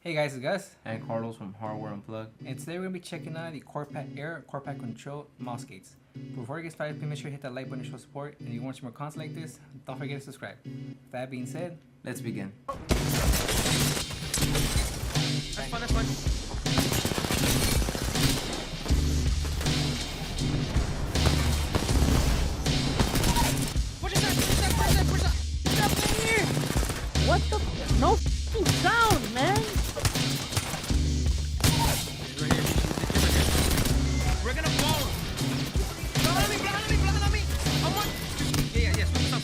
Hey guys, it's Gus and Carlos from Hardware Unplugged. and today we're going to be checking out the Corepad Air Corepad Ctrl mouse gates. Before we get started, please make sure to hit that like button to show support, and if you want some more content like this, don't forget to subscribe. With that being said, Let's begin. that's fun. What the? No f***ing sound, man! We're gonna fall. Block on me. I want. Yeah. Stop.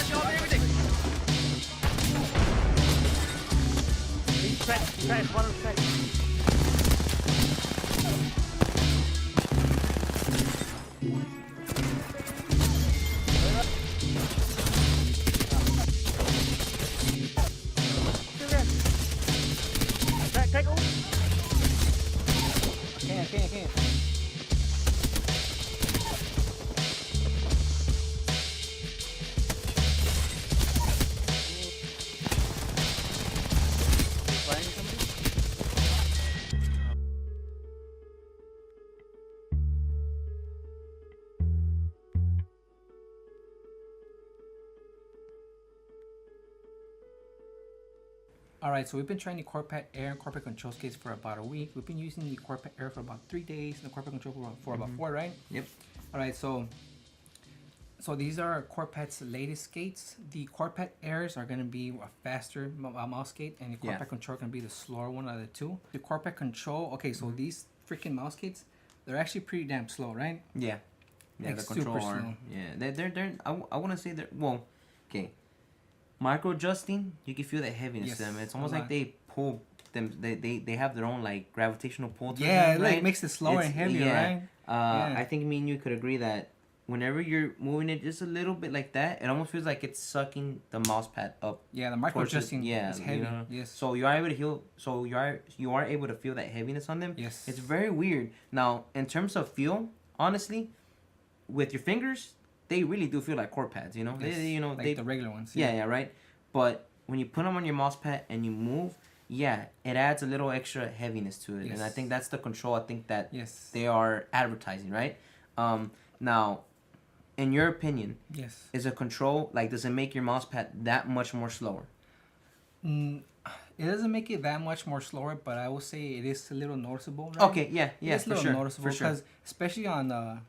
Go. Got everything. Track, one of the tracks. Track, over. I can't. Finding somebody? Alright, so we've been trying the Corepad Air and Corepad Control skates for about a week. We've been using the Corepad Air for about 3 days and the Corepad Control for about 4, right? Yep. Alright, so these are Corepad's latest skates. The Corepad Airs are going to be a faster mouse skate, and the Corepad Yeah. Control can be the slower one out of the two. The Corepad Control, okay, so these freaking mouse skates, they're actually pretty damn slow, right? Yeah. Like the super control arm. slow. Yeah. They're I want to say they're okay. Micro adjusting, you can feel the heaviness Yes, to them. It's a almost lot. like they pull them. They have their own like gravitational pull. To Yeah, them, it right? like makes it slower and heavier, right? Yeah. I think me and you could agree that whenever you're moving it just a little bit like that, it almost feels like it's sucking the mouse pad up. Yeah, the micro towards it. adjusting Yeah, is heavy. you know? Yes. So you are able to feel. So you are able to feel that heaviness on them. Yes. It's very weird. Now, in terms of feel, honestly, with your fingers, they really do feel like core pads. You know, Yes, like like the regular ones. yeah, right. But when you put them on your mouse pad and you move, yeah, it adds a little extra heaviness to it, and I Yes. think that's the control. I think that Yes. they are advertising, right? Now, in your opinion, Yes. is a control like does it make your mouse pad that much more slower? It doesn't make it that much more slower, but I will say it is a little noticeable. Right? Okay, yeah, It's a for little sure, noticeable for sure. because especially on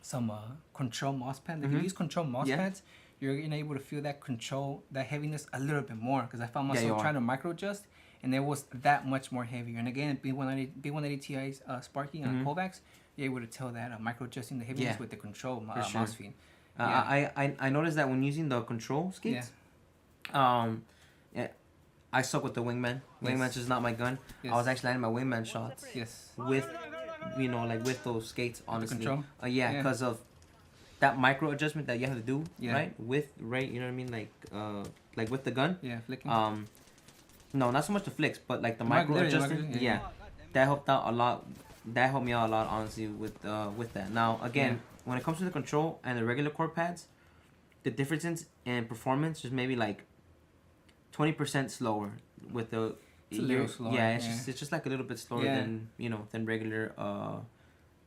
some control mouse pad. If you use control mouse Yeah. pads, you're able to feel that control, that heaviness a little bit more. Because I found Yeah, myself you are. trying to micro adjust, and it was that much more heavier. And again, B180 Ti's Sparky on Kovacs, you're able to tell that micro adjusting the heaviness Yeah, with the control for sure. mouse feed. I noticed that when using the control skates, yeah, I suck with the wingman. Wingman's just not my gun. Yes. I was actually landing my wingman shots Yes. with, like with those skates, honestly. control? Yeah, Yeah. because of that micro adjustment that you have to do, Yeah. right? You know what I mean? Like with the gun. Yeah, flicking. No, not so much the flicks, but like the Mic- micro literally, adjustment. micro- Yeah, that helped out a lot. That helped me out a lot, honestly, with that. Now, again, when it comes to the control and the regular core pads, the differences in performance is maybe like 20% slower with the. It's a little slower, Yeah, it's yeah. just like a little bit slower Yeah. than regular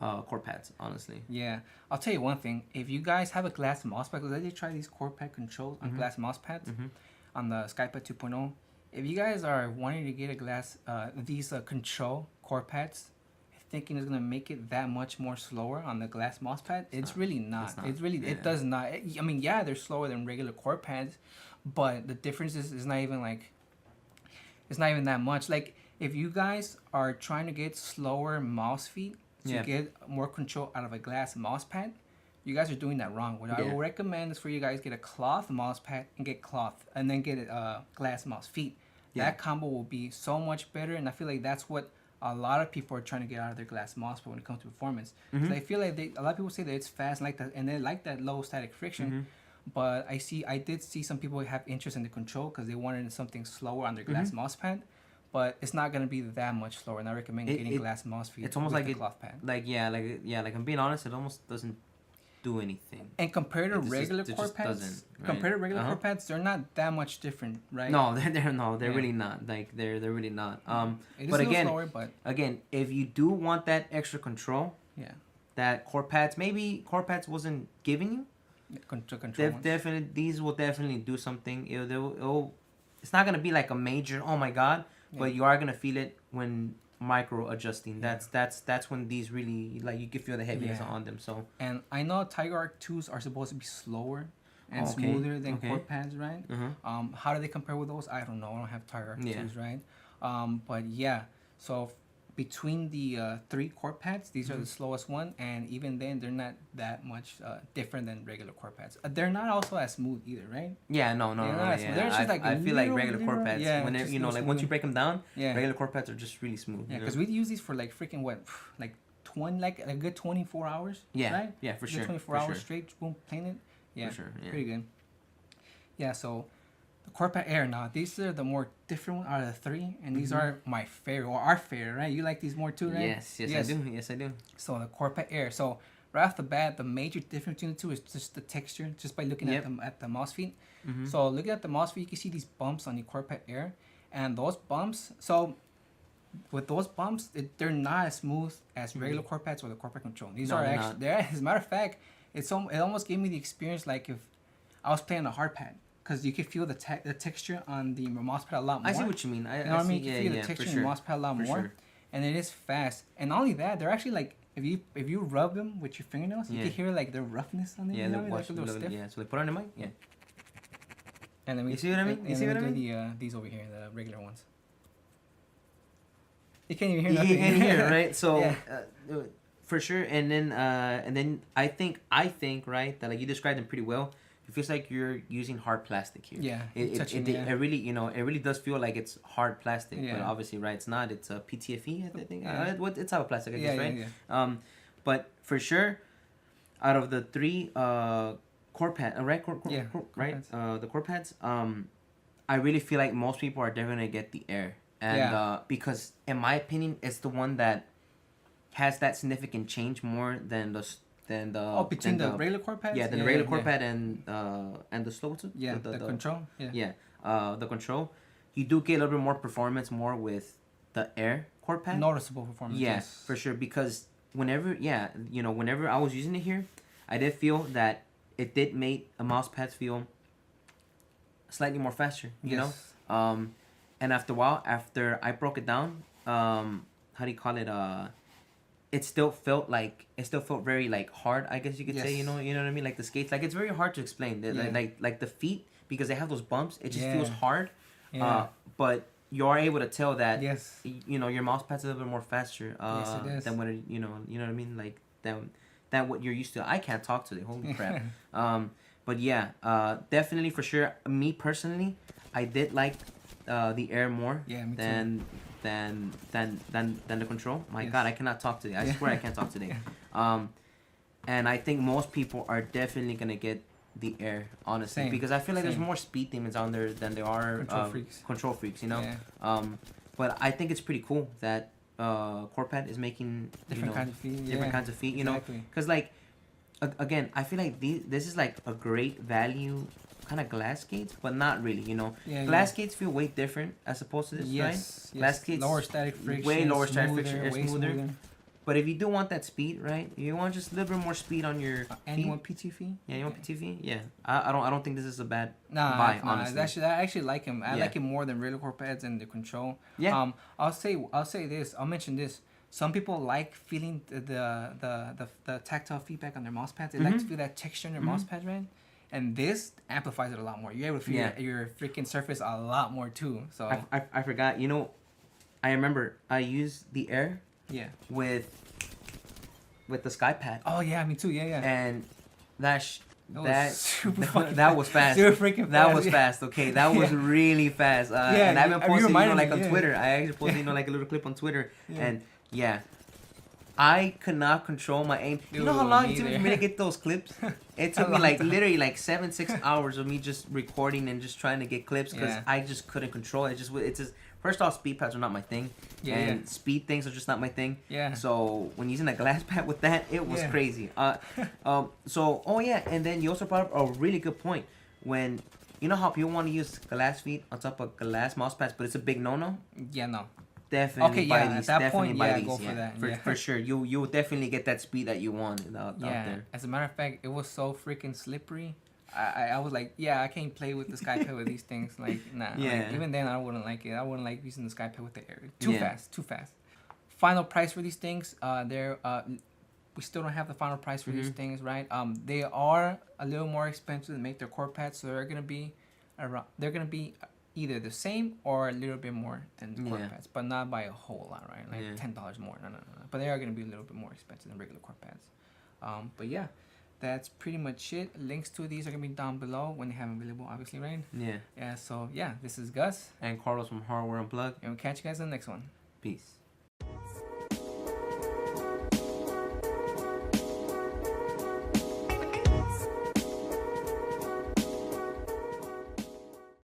core pads, honestly. Yeah, I'll tell you one thing. If you guys have a glass mouse pad, because I did try these Corepad controls on glass mouse pads on the Skypad 2.0. If you guys are wanting to get a glass, these control Corepads, thinking it's gonna make it that much more slower on the glass mouse pad, it's really not. It's really Yeah. it does not. I mean, yeah, they're slower than regular Corepads, but the difference is not even like. It's not even that much. Like if you guys are trying to get slower mouse feet to Yeah. get more control out of a glass mouse pad, you guys are doing that wrong. What I Yeah. would recommend is for you guys get a cloth mouse pad and get cloth, and then get glass mouse feet. Yeah. That combo will be so much better, and I feel like that's what a lot of people are trying to get out of their glass mouse pad when it comes to performance. So I feel like a lot of people say that it's fast, like that, and they like that low static friction. But I did see some people have interest in the control because they wanted something slower on their glass mouse pad. But it's not gonna be that much slower, and I recommend getting glass mouse feet. It's almost with like the it, cloth pad. like I'm being honest, it almost doesn't. do anything. And compared to It just- regular it just core pads, doesn't, right? compared to regular Uh-huh. core pads, they're not that much different, right? No, they're Yeah. really not. Like they're really not. It is but a little again, slower, but again, if you do want that extra control yeah, that Corepads maybe Corepads wasn't giving you, to control ones. definitely these will definitely do something. It's not gonna be like a major oh my god, but you are gonna feel it when micro adjusting. That's when these really like you can feel the heaviness on them. So And I know Tiger Arc 2s are supposed to be slower and Okay, smoother than okay. core pads, right? How do they compare with those? I don't know. I don't have Tiger Arc 2s, right? But yeah, so between the 3 core pads, these are the slowest one, and even then they're not that much different than regular core pads. They're not also as smooth either, right? yeah, no, They're no, not as smooth. They're just like I feel like little, regular little- Corepads. yeah, Whenever just you know, little like once you smoother. break them down, Yeah. regular Corepads are just really smooth. Yeah, you know? because we use these for like freaking what, like 20, like a good 24 hours. Yeah, right? yeah, for Good sure, 24 for hours sure. straight, boom, playing it. Yeah, For sure, yeah. pretty good. Yeah, so the Corepad Air now, these are the more different one out of the 3, and these are my favorite, or our favorite, right? You like these more too, right? Yes, I do. Yes, I do. So the Corepad Air. So right off the bat, the major difference between the two is just the texture, just by looking Yep. at the mouse feet. Mm-hmm. So looking at the mouse feet, you can see these bumps on the Corepad Air, and those bumps. So with those bumps, they're not as smooth as regular Corepads or the Corepad Control. These No, are they're actually not. there. As a matter of fact, it almost gave me the experience like if I was playing a hard pad, because you can feel the texture on the mouse pad a lot more. I see what you mean. You know what I mean? You Yeah, can feel yeah, the texture for in the sure. mouse pad a lot For more, sure. and it is fast. And not only that, they're actually like if you rub them with your fingernails, you Yeah. can hear like the roughness on them. Yeah, you know, look, like watch, a little look, stiff. yeah. So they put it on the mic. Yeah. And then we You see what I mean? and You see then what I we mean? do these over here, the regular ones. You can't even hear You nothing. can hear, right? So Yeah. for sure. And then I think right that like you described them pretty well. It feels like you're using hard plastic here. Yeah, It touching, it, yeah. it really it really does feel like it's hard plastic, but Yeah. obviously right it's not. It's a PTFE I think. Yeah. It's type of plastic I Yeah, guess, yeah, right? yeah. But for sure, out of the 3 Corepad, right? Yeah, Right. Corepads. The Corepads. I really feel like most people are definitely gonna get the Air, and Yeah. because in my opinion, it's the one that has that significant change more than the Between than the regular Corepads. yeah, the regular Corepad and the slow one. Yeah, the control. Yeah. Yeah, the control. You do get a little bit more performance more with the Air Corepad. Noticeable performance. Yeah, Yes. for sure. Because whenever I was using it here, I did feel that it did make a mouse pad feel slightly more faster. You Yes. know. And after a while, after I broke it down, how do you call it? It still felt very like hard. I guess you could say. Yes. You know what I mean? Like the skates. Like it's very hard to explain. Yeah. Like the feet, because they have those bumps. It just Yeah. feels hard. Yeah. But you are able to tell that Yes. your mouse pad's a little bit more faster Yes, it is. than what you know what I mean, like than what you're used to. I can't talk today, holy crap. But yeah, definitely for sure, me personally, I did like the Air more Yeah, me too. than the control. My Yes. god, I cannot talk today. I swear I can't talk today. And I think most people are definitely gonna get the Air, honestly, Same, because I feel like there's same. more speed demons on there than there are control freaks, you know. Yeah. But I think it's pretty cool that Corepad is making Different kinds of feet. different kinds of feet, you Exactly. know, because like again, I feel like this is like a great value kind of glass skates, but not really, you know. Yeah, Glass skates feel way different as opposed to this, right? Yes. Glass skates, lower static friction. way lower static smoother, friction, way smoother. But if you do want that speed, right? You want just a little bit more speed on your And feet. you want PTV? Yeah, you want PTV? Yeah. I don't think this is a bad Nah, buy, nah, honestly. I actually like him. I Yeah. like him more than regular core pads and the control. Yeah. I'll say this. I'll mention this. Some people like feeling the tactile feedback on their mouse pads. They like to feel that texture on their mouse pads, right? And this amplifies it a lot more. You're able to feel your freaking surface a lot more too. So I forgot. You know, I remember I used the Air yeah. with the SkyPad, Oh yeah, me too. Yeah, yeah. and that was super fucking that was fast. Super freaking fast. That was yeah. fast. Okay, that was really fast. Yeah, and I've been you posting, reminded like me, on yeah. Twitter. I actually posted, like a little clip on Twitter, Yeah. and yeah, I could not control my aim. You know how Dude, long me it took me either. for me to get those clips? It took A me long like time. literally like 6 hours of me just recording and just trying to get clips because Yeah. I just couldn't control it. It's just first off, speed pads are not my thing, Yeah, and yeah. speed things are just not my thing. Yeah. So when using a glass pad with that, it was Yeah. crazy. So oh yeah, and then you also brought up a really good point when. You know how people want to use glass feet on top of glass mouse pads, but it's a big no-no. Yeah, no. Definitely Okay, buy yeah, these. at that Definitely point, buy yeah, these. go for that, yeah. For sure. You will definitely get that speed that you want out Yeah. there. As a matter of fact, it was so freaking slippery. I was like, yeah, I can't play with the sky pad with these things. Like, nah. Yeah. Like, even then, I wouldn't like it. I wouldn't like using the sky pad with the air. Too Yeah. fast. Too fast. Final price for these things. We still don't have the final price for these things, right? They are a little more expensive to make their core pads, so they're gonna be around. They're gonna be either the same or a little bit more than the core Yeah. pads, but not by a whole lot, right? Like Yeah. $10 more. No. But they are gonna be a little bit more expensive than regular core pads. But yeah, that's pretty much it. Links to these are gonna be down below when they have them available, obviously, right? Yeah. Yeah. So yeah, this is Gus, And Carlos from Hardware Unplugged. and we'll catch you guys in the next one. Peace.